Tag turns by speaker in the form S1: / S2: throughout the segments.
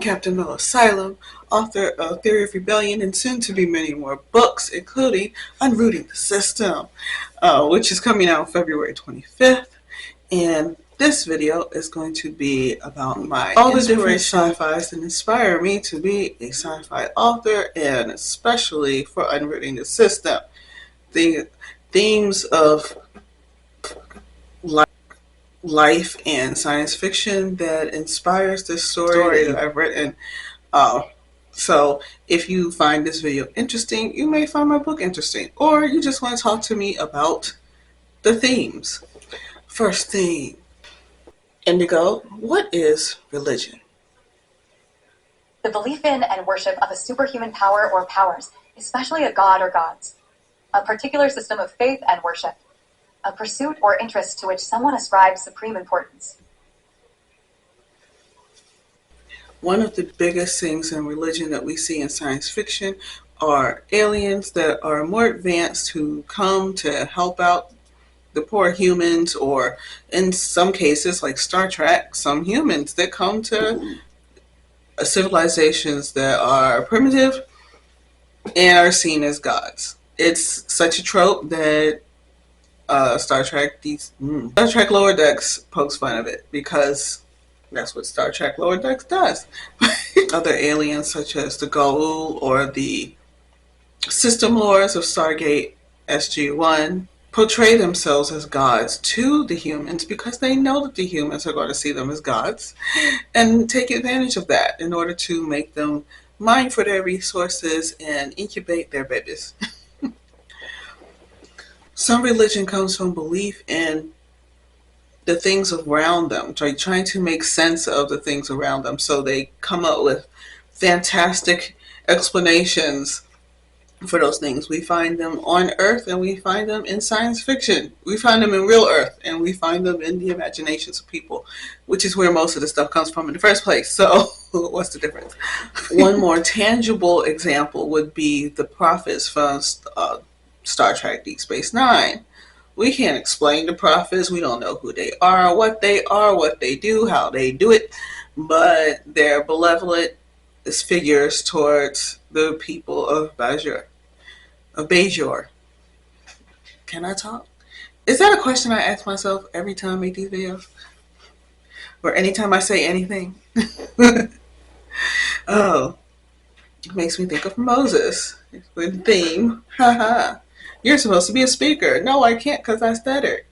S1: Captain Mel Asylum, author of Theory of Rebellion and soon to be many more books, including Unrooting the System, which is coming out February 25th. And this video is going to be about all the different sci-fis that inspire me to be a sci-fi author, and especially for Unrooting the System. The themes of life and science fiction that inspires this story that I've written. So if you find this video interesting, you may find my book interesting, or you just want to talk to me about the themes. First theme. Indigo, what is religion?
S2: The belief in and worship of a superhuman power or powers, especially a god or gods. A particular system of faith and worship. A pursuit or interest to which someone ascribes supreme importance.
S1: One of the biggest things in religion that we see in science fiction are aliens that are more advanced who come to help out the poor humans, or in some cases like Star Trek, some humans that come to civilizations that are primitive and are seen as gods. It's such a trope that Star Trek Lower Decks pokes fun of it, because that's what Star Trek Lower Decks does. Other aliens such as the Goa'uld or the System Lords of Stargate SG-1 portray themselves as gods to the humans because they know that the humans are going to see them as gods and take advantage of that in order to make them mine for their resources and incubate their babies. Some religion comes from belief in the things around them, trying to make sense of the things around them. So they come up with fantastic explanations for those things. We find them on Earth and we find them in science fiction. We find them in real Earth and we find them in the imaginations of people, which is where most of the stuff comes from in the first place. So what's the difference? One more tangible example would be the prophets from Star Trek Deep Space Nine. We can't explain the prophets. We don't know who they are, what they do, how they do it, but they're benevolent figures towards the people of Bajor. Can I talk? Is that a question I ask myself every time I make these videos? Or anytime I say anything? Oh, it makes me think of Moses with the theme. Haha. You're supposed to be a speaker. No, I can't because I stuttered.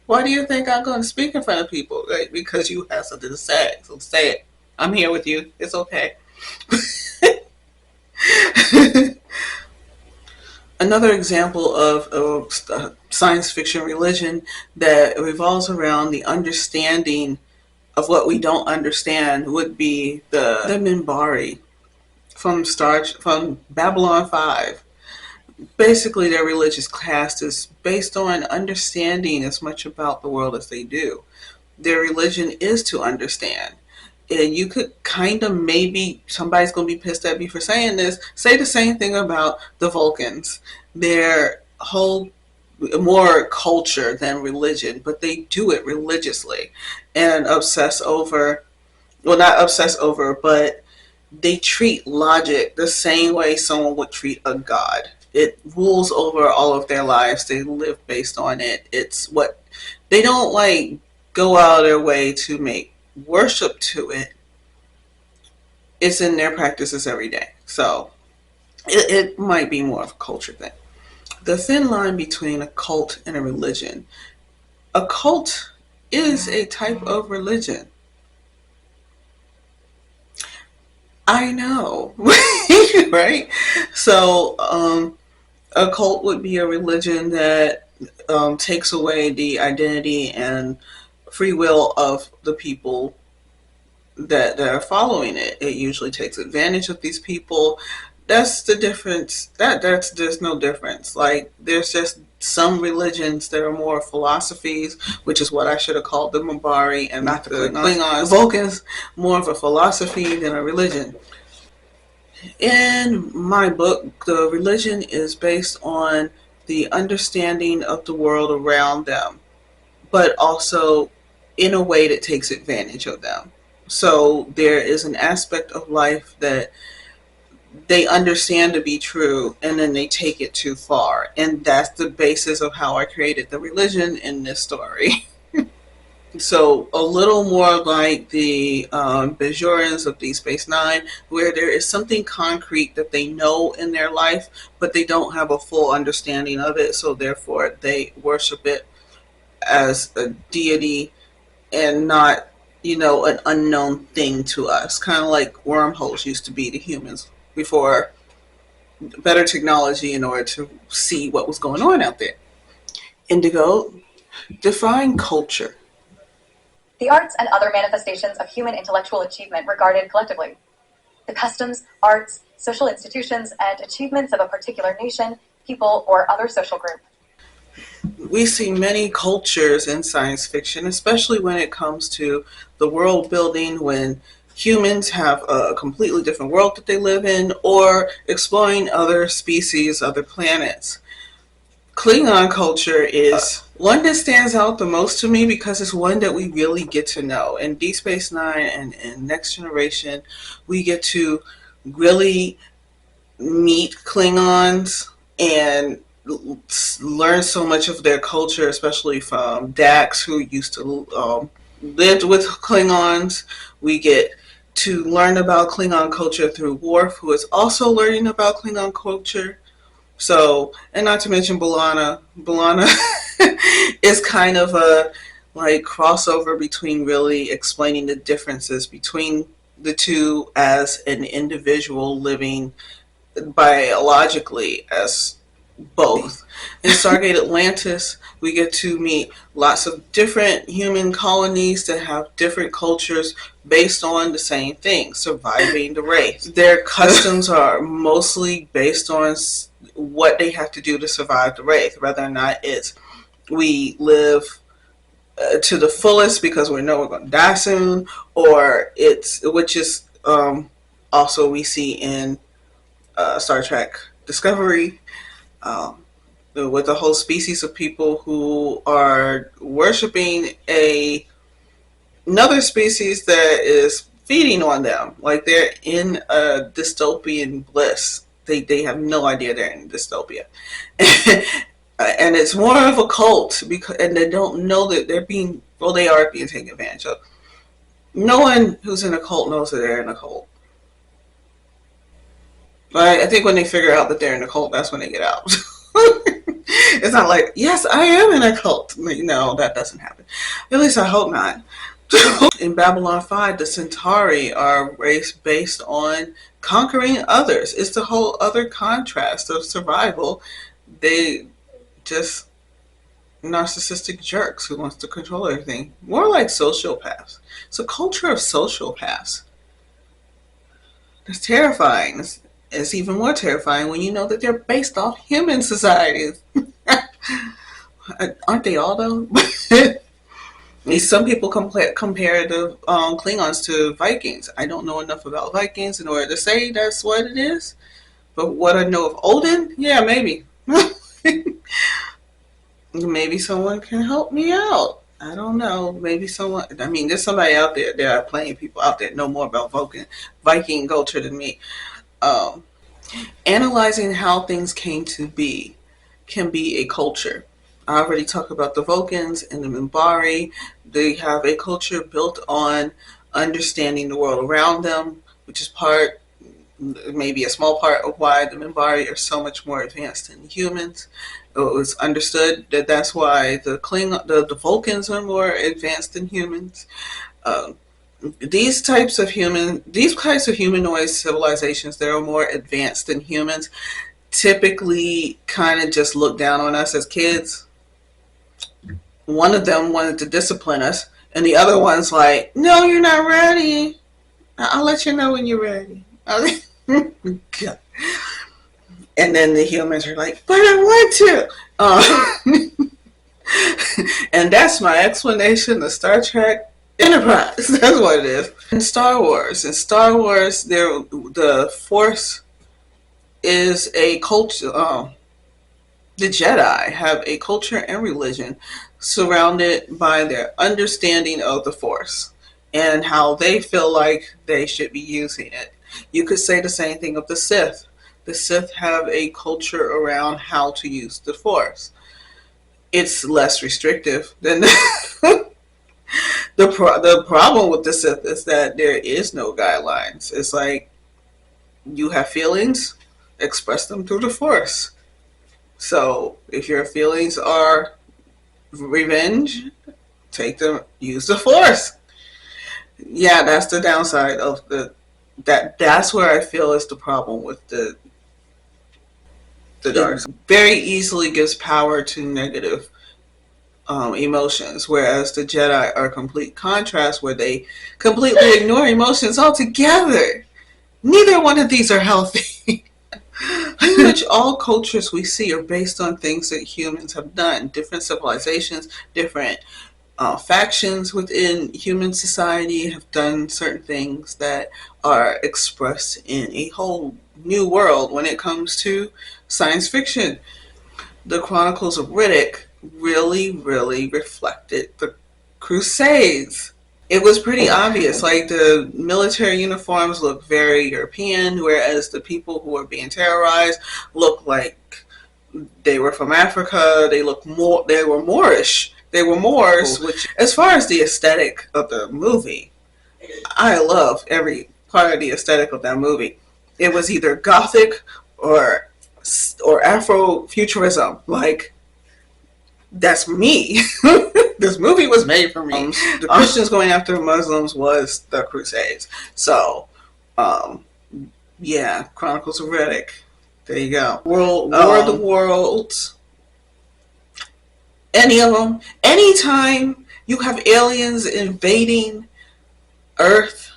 S1: Why do you think I'm going to speak in front of people? Right? Because you have something to say. So say it. I'm here with you. It's okay. Another example of science fiction religion that revolves around the understanding of what we don't understand would be the Minbari from Babylon 5. Basically, their religious caste is based on understanding as much about the world as they do. Their religion is to understand. And you could kind of, maybe somebody's going to be pissed at me for saying this, say the same thing about the Vulcans. Their whole more culture than religion, but they do it religiously and obsess over, well, not obsess over, but they treat logic the same way someone would treat a god. It rules over all of their lives. They live based on it. It's what they don't like go out of their way to make worship to it. It's in their practices every day. So it might be more of a culture thing. The thin line between a cult and a religion. A cult is a type of religion. I know, right? So a cult would be a religion that takes away the identity and free will of the people that are following it. It usually takes advantage of these people. That's the difference. There's no difference. Like, there's just some religions that are more philosophies, which is what I should have called the Minbari and not the Klingons. Vulcans, more of a philosophy than a religion. In my book, the religion is based on the understanding of the world around them, but also in a way that takes advantage of them. So there is an aspect of life that they understand to be true, and then they take it too far. And that's the basis of how I created the religion in this story. So a little more like the Bajorans of Deep Space Nine, where there is something concrete that they know in their life, but they don't have a full understanding of it. So therefore, they worship it as a deity and not, an unknown thing to us. Kind of like wormholes used to be to humans before better technology in order to see what was going on out there. Indigo, define culture.
S2: The arts and other manifestations of human intellectual achievement regarded collectively. The customs, arts, social institutions, and achievements of a particular nation, people, or other social group.
S1: We see many cultures in science fiction, especially when it comes to the world building, when humans have a completely different world that they live in, or exploring other species, other planets. Klingon culture is one that stands out the most to me because it's one that we really get to know. In Deep Space Nine and Next Generation, we get to really meet Klingons and learn so much of their culture, especially from Dax, who used to lived with Klingons. We get to learn about Klingon culture through Worf, who is also learning about Klingon culture. So, and not to mention B'Elanna. B'Elanna is kind of a like crossover between really explaining the differences between the two as an individual living biologically as both. In Stargate Atlantis, we get to meet lots of different human colonies that have different cultures based on the same thing, surviving the race. Their customs are mostly based on what they have to do to survive the wraith, whether or not it's we live to the fullest because we know we're going to die soon, or it's which is also we see in Star Trek Discovery, with a whole species of people who are worshiping another species that is feeding on them, like they're in a dystopian bliss. They have no idea they're in dystopia. And it's more of a cult because, and they don't know that they are being taken advantage of. No one who's in a cult knows that they're in a cult. But I think when they figure out that they're in a cult, that's when they get out. It's not like, yes, I am in a cult. No, that doesn't happen. At least I hope not. In Babylon 5, the Centauri are a race based on conquering others. It's the whole other contrast of survival. They just narcissistic jerks who wants to control everything. More like sociopaths. It's a culture of sociopaths. It's terrifying. It's even more terrifying when you know that they're based off human societies. Aren't they all though? Some people compare the Klingons to Vikings. I don't know enough about Vikings in order to say that's what it is. But what I know of Odin, yeah, maybe. Maybe someone can help me out. I don't know. Maybe someone. I mean, there's somebody out there. There are plenty of people out there that know more about Viking culture than me. Um, Analyzing how things came to be can be a culture. I already talked about the Vulcans and the Minbari. They have a culture built on understanding the world around them, which is maybe a small part of why the Minbari are so much more advanced than humans. It was understood that that's why the Vulcans are more advanced than humans. Um, these types of humanoid civilizations that are more advanced than humans typically kind of just look down on us as kids. One of them wanted to discipline us, and the other one's like, "No, you're not ready. I'll let you know when you're ready." And then the humans are like, "But I want to." And that's my explanation of Star Trek Enterprise. That's what it is. In Star Wars, the Force is a culture. The Jedi have a culture and religion surrounded by their understanding of the Force. and how they feel like they should be using it. You could say the same thing of the Sith. The Sith have a culture around how to use the Force. It's less restrictive than the problem with the Sith is that there is no guidelines. It's like you have feelings, express them through the Force. So if your feelings are revenge, take them, use the Force. Yeah, that's the downside of that's where I feel is the problem with the dark side. Very easily gives power to negative emotions, whereas the Jedi are complete contrast where they completely ignore emotions altogether. Neither one of these are healthy. Pretty much all cultures we see are based on things that humans have done. Different civilizations, different factions within human society have done certain things that are expressed in a whole new world when it comes to science fiction. The Chronicles of Riddick really, really reflected the Crusades. It was pretty obvious. Like the military uniforms look very European, whereas the people who were being terrorized looked like they were from Africa. They looked more. They were Moorish. They were Moors. Which, as far as the aesthetic of the movie, I love every part of the aesthetic of that movie. It was either Gothic or Afrofuturism. Like that's me. This movie was made for me. The Christians going after Muslims was the Crusades. So, yeah, Chronicles of Riddick. There you go. War of the Worlds. Any of them. Anytime you have aliens invading Earth,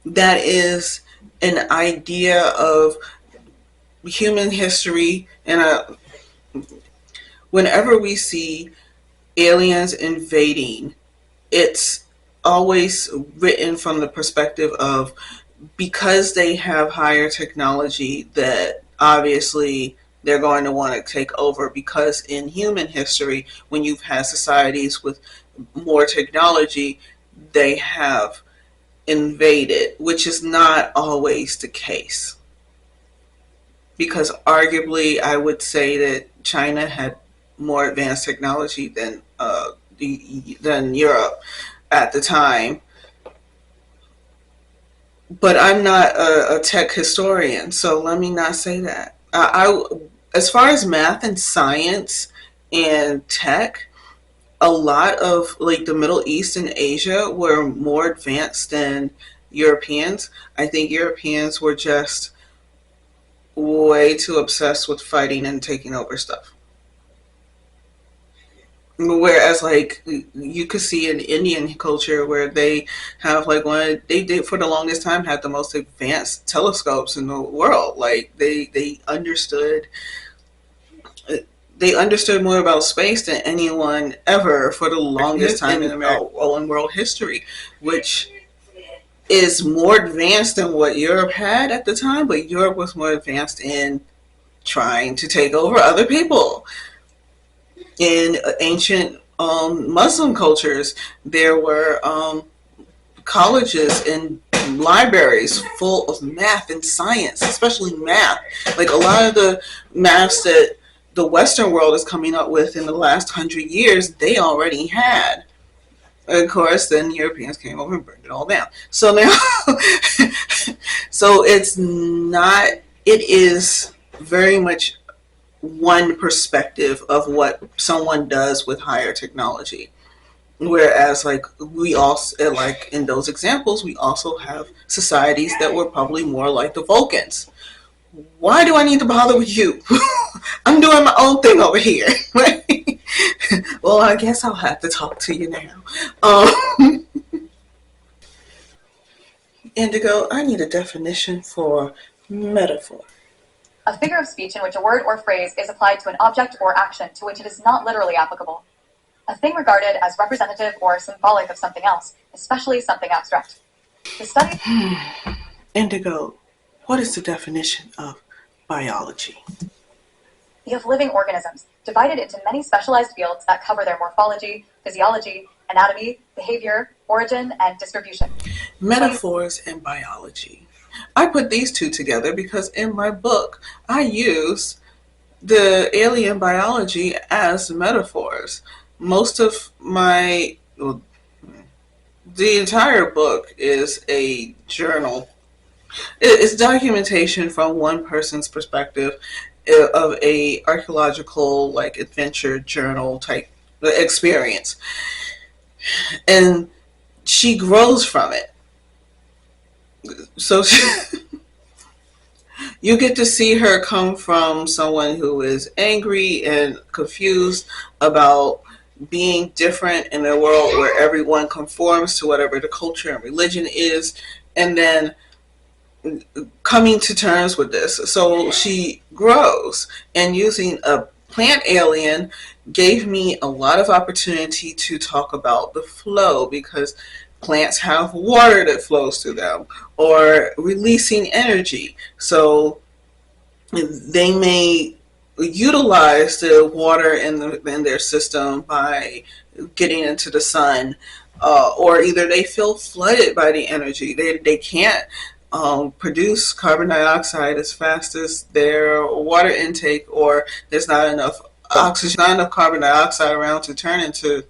S1: that is an idea of human history. And whenever we see aliens invading, it's always written from the perspective of because they have higher technology that obviously they're going to want to take over, because in human history when you've had societies with more technology they have invaded, which is not always the case, because arguably I would say that China had more advanced technology than Europe at the time. But I'm not a tech historian, so let me not say that. As far as math and science and tech, a lot of like the Middle East and Asia were more advanced than Europeans. I think Europeans were just way too obsessed with fighting and taking over stuff. Whereas, like, you could see in Indian culture where they have like they did for the longest time had the most advanced telescopes in the world. Like they understood more about space than anyone ever for the longest time in world history, which is more advanced than what Europe had at the time. But Europe was more advanced in trying to take over other people. In ancient Muslim cultures, there were colleges and libraries full of math and science, especially math. Like a lot of the maths that the Western world is coming up with in the last 100 years, they already had. Of course, then Europeans came over and burned it all down. So now, so it's not. It is very much one perspective of what someone does with higher technology. Whereas, like, we also, like in those examples, we also have societies that were probably more like the Vulcans. Why do I need to bother with you? I'm doing my own thing over here. Well, I guess I'll have to talk to you now. Indigo, I need a definition for metaphor.
S2: A figure of speech in which a word or phrase is applied to an object or action to which it is not literally applicable. A thing regarded as representative or symbolic of something else, especially something abstract. The study...
S1: Indigo, what is the definition of biology?
S2: Of living organisms, divided into many specialized fields that cover their morphology, physiology, anatomy, behavior, origin, and distribution.
S1: Metaphors and biology. I put these two together because in my book I use the alien biology as metaphors. Most of my, well, the entire book is a journal. It's documentation from one person's perspective of a archaeological like adventure journal type experience, and she grows from it. So you get to see her come from someone who is angry and confused about being different in a world where everyone conforms to whatever the culture and religion is, and then coming to terms with this. So she grows, and using a plant alien gave me a lot of opportunity to talk about the flow, because plants have water that flows through them, or releasing energy. So they may utilize the water in their system by getting into the sun, or either they feel flooded by the energy. They can't produce carbon dioxide as fast as their water intake, or there's not enough oxygen, not enough carbon dioxide around to turn into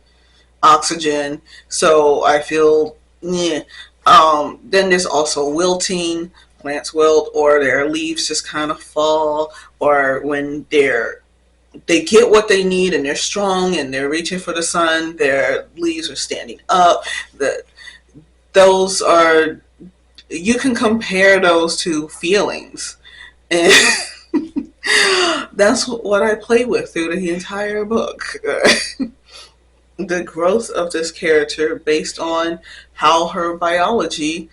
S1: oxygen. So I feel, yeah. Then there's also wilting. Plants wilt, or their leaves just kind of fall, or when they get what they need and they're strong and they're reaching for the sun, their leaves are standing up. Those are, you can compare those to feelings, and that's what I play with through the entire book. The growth of this character based on how her biology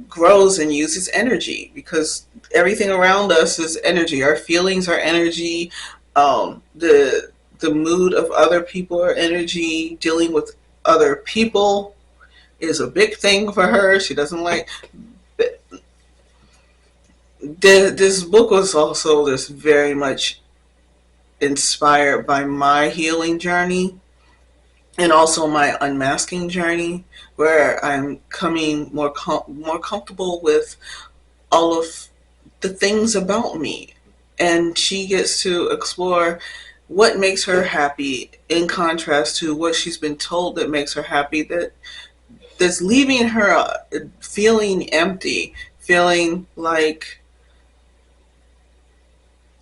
S1: grows and uses energy, because everything around us is energy. Our feelings are energy. The mood of other people are energy. Dealing with other people is a big thing for her. She doesn't like. This book was also this very much inspired by my healing journey, and also my unmasking journey, where I'm coming more comfortable with all of the things about me. And she gets to explore what makes her happy, in contrast to what she's been told that makes her happy, that's leaving her feeling empty, feeling like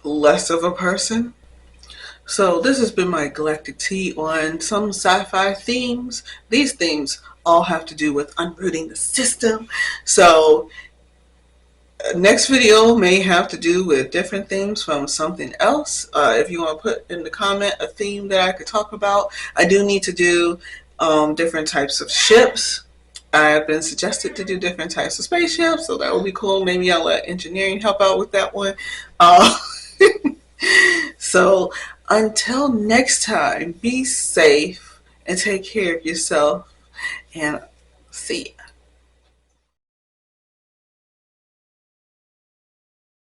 S1: less of a person. So this has been my galactic tea on some sci-fi themes. These themes all have to do with unrooting the system. So next video may have to do with different themes from something else. If you want to put in the comment a theme that I could talk about. I do need to do different types of ships. I've been suggested to do different types of spaceships, so that would be cool. Maybe I'll let engineering help out with that one. So until next time, be safe and take care of yourself, and see you.